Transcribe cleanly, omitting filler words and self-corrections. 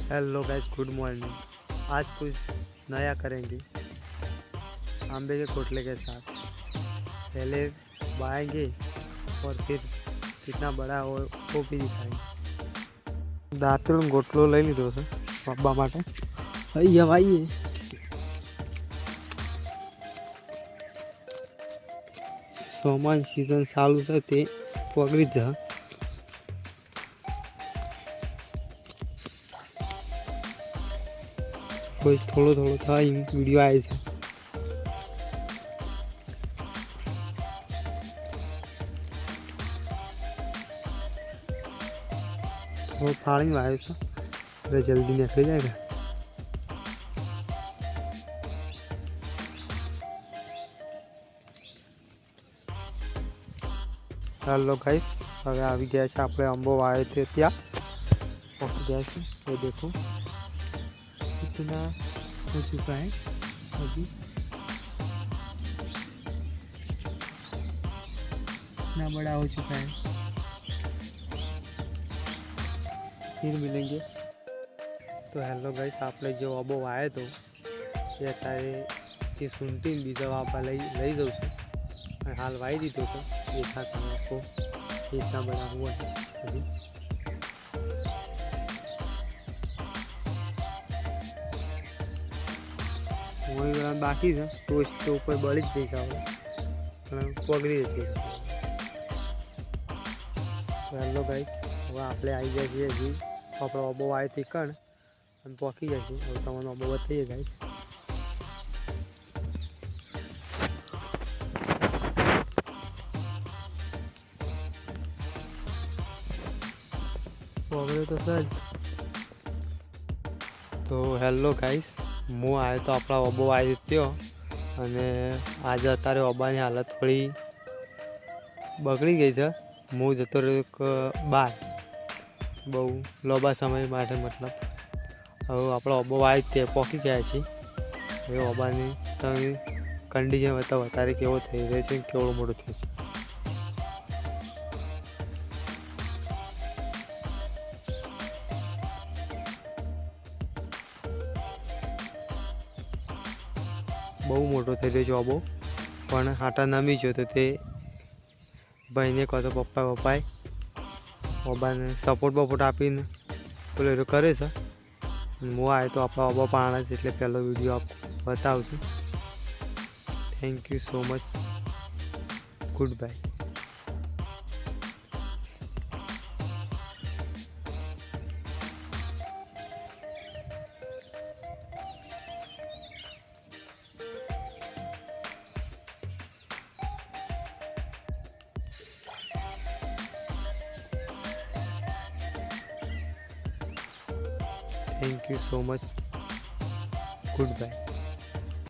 Hello guys, good morning. आज कुछ नया करेंगे आंबे के कोटले के साथ। पहले बाएंगे और फिर कितना बड़ा हो वो भी दिखाएंगे। दातुन गोटलो લઈ લીધો છે પપ્પા માટે। અહીંયા ભાઈ સોમાન સીઝન ચાલુ છે તે પકડી જ કોઈ થોડો થોડો था वीडियो आए थे। वो फाड़ी में आए तो जल्दी निकल जाएगा। हेलो गाइस, હવે આવી ગયા છે આપણે આંબો વાવ્યો તે ત્યાં पक गया है। ये देखो कितना हो चुका है अभी, इतना बड़ा हो चुका है। फिर मिलेंगे। तो हेलो गाइस, આપણે जो આંબો વાવ્યો તો એ અત્યારે એ સૂંટી બીજા વાપા લઈ जाऊँ છું। हाल वाई दी तो देखा था आपको कितना बड़ा हुआ है अभी। वही बाकी है तो इसके ऊपर बड़ी જ જઈશ આપણે પગડી જશે। હેલો ગાઈસ, હવે આપણે આવી ગયા છીએ હજી આપણો આંબો વાવ્યો તે કણ અને પકી જશે। હવે તમારો આંબો બતાવીએ ગાઈસ। तो सर तो हेलो गाइस, હું આવ્યો તો આપણા ઓબો આવી ત્યો અને આજે અત્યારે ઓબાની હાલત થોડી બગડી ગઈ છે। હું જતો રહ્યો બહાર બહુ લાંબા સમય માટે, મતલબ હવે આપણો ઓબો આવી તે પહોંચી ગયા છીએ। હવે ઓબાની તમે કન્ડિશન બતાવો અત્યારે કેવો થઈ રહ્યો છે, કેવડો મોટો થયો છે। બહુ મોટો થઈ રહ્યો છે આંબો, પણ હાટા નમી ગયો તો તે ભાઈને કહો તો પપ્પાએ આંબાને સપોર્ટ આપીને પેલો એ કરે છે। હું આવ્યો તો આપણો આંબો પાણા છે એટલે પહેલો વિડીયો બતાવશું। Thank you so much, good bye. Thank you so much. Goodbye.